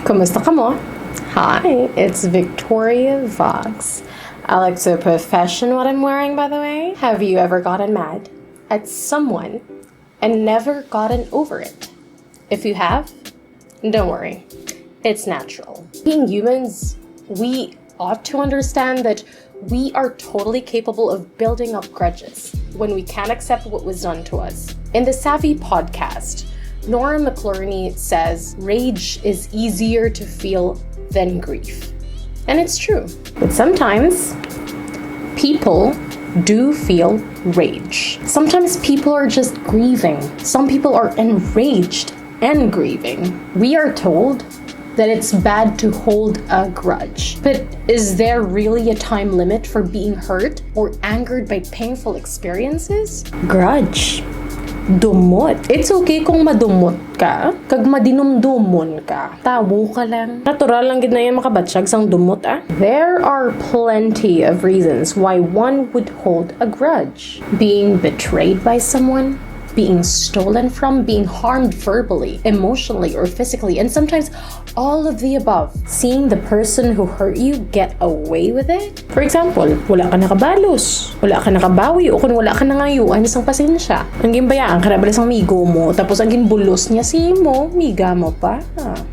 Kumusta ka mo? Hi, it's Viktoria Vox. I like to profession what I'm wearing, by the way. Have you ever gotten mad at someone and never gotten over it? If you have, don't worry. It's natural. Being humans, we ought to understand that we are totally capable of building up grudges when we can't accept what was done to us. In the Savvy podcast, Nora McClurney says rage is easier to feel than grief. And it's true. But sometimes people do feel rage. Sometimes people are just grieving. Some people are enraged and grieving. We are told that it's bad to hold a grudge. But is there really a time limit for being hurt or angered by painful experiences? Grudge. Dumot. It's okay kung madumot ka, kag madinumdumon ka. Tawo ka lang. Natural lang gid na yan makabatsyag sang dumot There are plenty of reasons why one would hold a grudge. Being betrayed by someone, being stolen from, being harmed verbally, emotionally, or physically, and sometimes all of the above. Seeing the person who hurt you get away with it. For example, wala ka nakabalos, wala ka nakabawi, o kung wala ka nangayuan isang pasensya. Ang gimbayaan ka na bala sang migo mo, tapos ang ginbulos niya si mo, miga mo pa.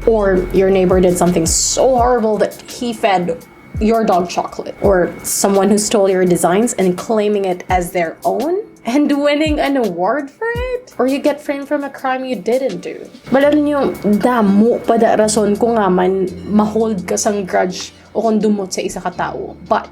Or your neighbor did something so horrible that he fed your dog chocolate. Or someone who stole your designs and claiming it as their own and winning an award for it. Or you get framed from a crime you didn't do. Balan nyo, damo pa da rason kung nga man mahold ka sang grudge o kung dumot sa isa ka tao. But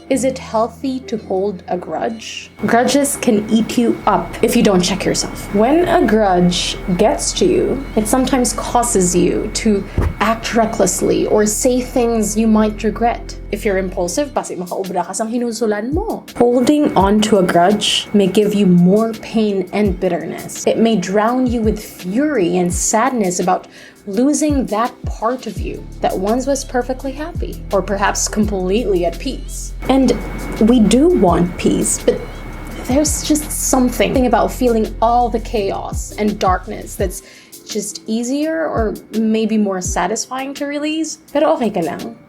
is it healthy to hold a grudge? Grudges can eat you up if you don't check yourself. When a grudge gets to you, it sometimes causes you to act recklessly or say things you might regret. If you're impulsive, basi makaubra ka sang hinusulan mo. Holding on to a grudge may give you more pain and bitterness. It may drown you with fury and sadness about losing that part of you that once was perfectly happy, or perhaps completely at peace. And we do want peace, but there's just something about feeling all the chaos and darkness that's just easier or maybe more satisfying to release. Pero okay ka lang.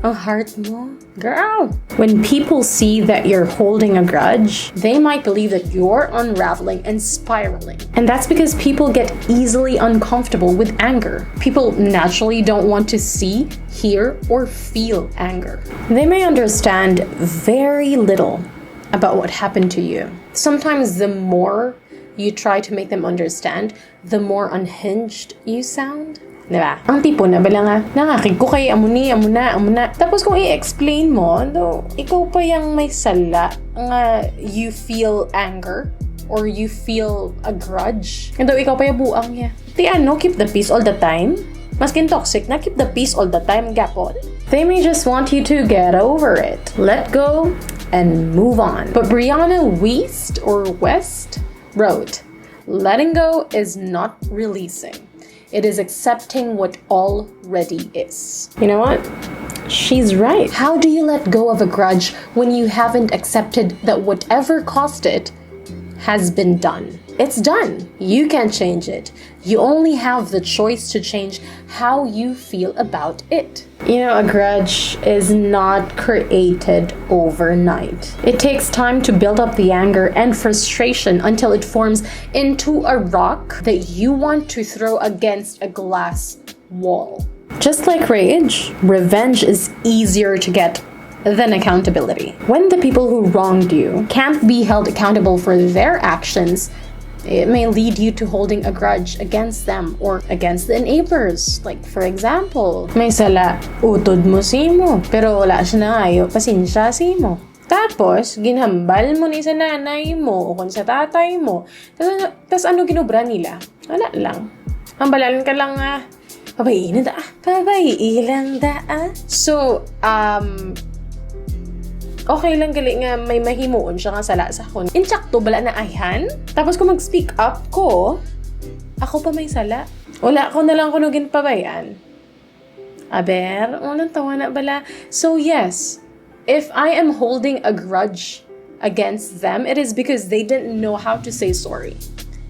Ang heart mo, girl. When people see that you're holding a grudge, they might believe that you're unraveling and spiraling. And that's because people get easily uncomfortable with anger. People naturally don't want to see, hear, or feel anger. They may understand very little about what happened to you. Sometimes the more you try to make them understand, the more unhinged you sound. Diba? Ang tipo na bala nga, nakakig ko kay amuna. Tapos kung i-explain mo, no, ikaw pa yung may sala nga you feel anger or you feel a grudge. And ikaw pa yung buang niya. Di ano, keep the peace all the time? Maskin toxic na, keep the peace all the time, gapon. They may just want you to get over it, let go, and move on. But Brianna West wrote, letting go is not releasing. It is accepting what already is. You know what? She's right. How do you let go of a grudge when you haven't accepted that whatever caused it has been done? It's done. You can't change it. You only have the choice to change how you feel about it. You know, a grudge is not created overnight. It takes time to build up the anger and frustration until it forms into a rock that you want to throw against a glass wall. Just like rage, revenge is easier to get than accountability. When the people who wronged you can't be held accountable for their actions, it may lead you to holding a grudge against them or against the enablers. Like, for example, may sala, utod mo si mo, pero wala siya na ayo, pasensya si mo. Tapos, ginhambal mo ni sa nanay mo o kung sa tatay mo. Tapos ano ginubra nila? Wala lang. Hambalan ka lang pabayin na pabayin lang So, okay lang gali nga may mahimuon siya nga sala sa akon. Insakto bala na ayhan. Tapos kung mag-speak up ko, ako pa may sala. Wala ko na lang kunugin pabayan. Aber, unang tawa na bala. So yes, if I am holding a grudge against them, it is because they didn't know how to say sorry.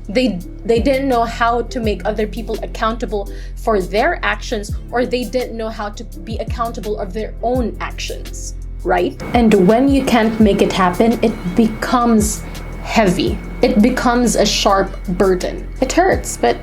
They didn't know how to make other people accountable for their actions, or they didn't know how to be accountable of their own actions, right? And when you can't make it happen, it becomes heavy. It becomes a sharp burden. It hurts, but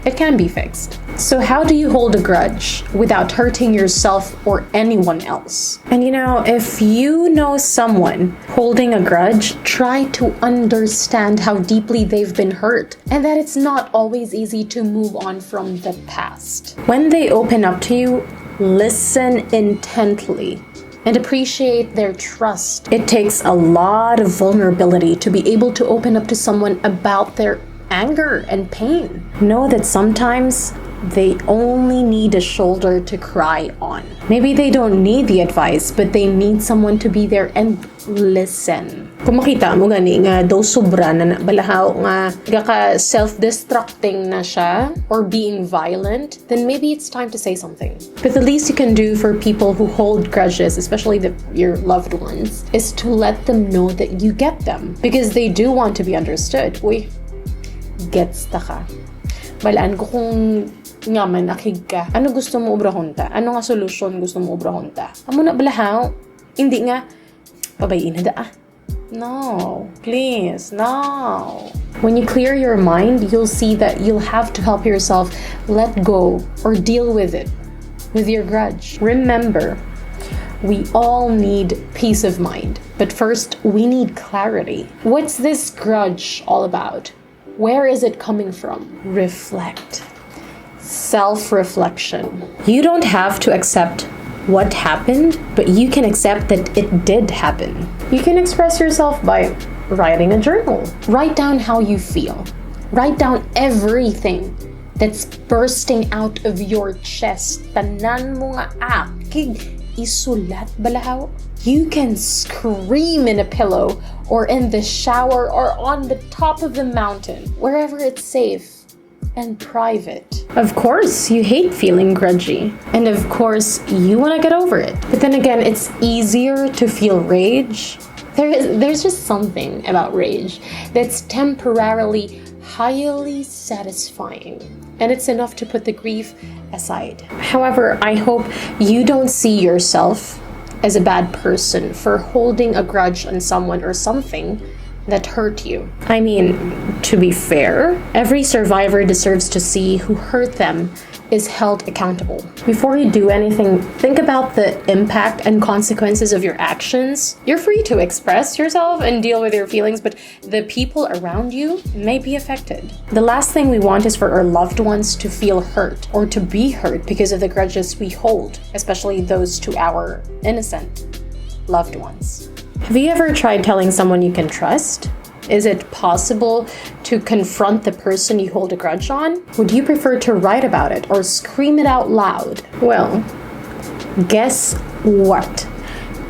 it can be fixed. So how do you hold a grudge without hurting yourself or anyone else? And if you know someone holding a grudge, try to understand how deeply they've been hurt and that it's not always easy to move on from the past. When they open up to you, listen intently and appreciate their trust. It takes a lot of vulnerability to be able to open up to someone about their anger and pain. Know that sometimes they only need a shoulder to cry on. Maybe they don't need the advice, but they need someone to be there and listen. Kung makita mo gani nga daw sobra na balahaw nga self-destructing na siya or being violent, then maybe it's time to say something. But the least you can do for people who hold grudges, especially your loved ones, is to let them know that you get them, because they do want to be understood. Uy, gets ta ka. Balaan ko kung nga man akig ka. Ano gusto mo obrahon ta? Ano nga solusyon gusto mo obrahon ta? Amo na balahaw. Hindi nga pabayin na da. No, please, no. When you clear your mind, you'll see that you'll have to help yourself let go or deal with it, with your grudge. Remember, we all need peace of mind. But first, we need clarity. What's this grudge all about? Where is it coming from? Reflect. Self-reflection. You don't have to accept what happened, but you can accept that it did happen. You can express yourself by writing a journal. Write down how you feel. Write down everything that's bursting out of your chest. Tanan mo nga akig isulat balahaw. You can scream in a pillow or in the shower or on the top of the mountain, wherever it's safe and private. Of course, you hate feeling grudgy. And of course, you want to get over it. But then again, it's easier to feel rage. There's just something about rage that's temporarily highly satisfying. And it's enough to put the grief aside. However, I hope you don't see yourself as a bad person for holding a grudge on someone or something that hurt you. I mean, to be fair, every survivor deserves to see who hurt them is held accountable. Before you do anything, think about the impact and consequences of your actions. You're free to express yourself and deal with your feelings, but the people around you may be affected. The last thing we want is for our loved ones to feel hurt or to be hurt because of the grudges we hold, especially those to our innocent loved ones. Have you ever tried telling someone you can trust? Is it possible to confront the person you hold a grudge on? Would you prefer to write about it or scream it out loud? Well, guess what?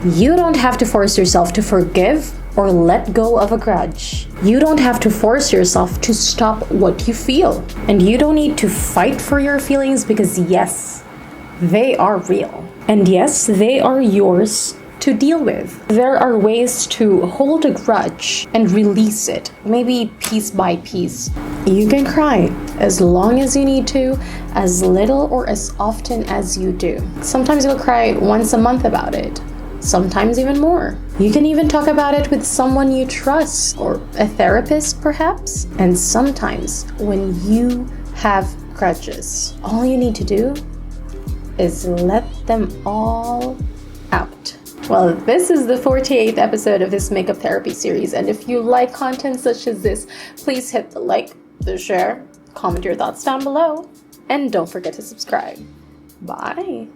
You don't have to force yourself to forgive or let go of a grudge. You don't have to force yourself to stop what you feel. And you don't need to fight for your feelings because yes, they are real. And yes, they are yours to deal with. There are ways to hold a grudge and release it, maybe piece by piece. You can cry as long as you need to, as little or as often as you do. Sometimes you'll cry once a month about it, sometimes even more. You can even talk about it with someone you trust or a therapist perhaps. And sometimes when you have grudges, all you need to do is let them all out. Well, this is the 48th episode of this makeup therapy series, and if you like content such as this, please hit the like, the share, comment your thoughts down below, and don't forget to subscribe. Bye!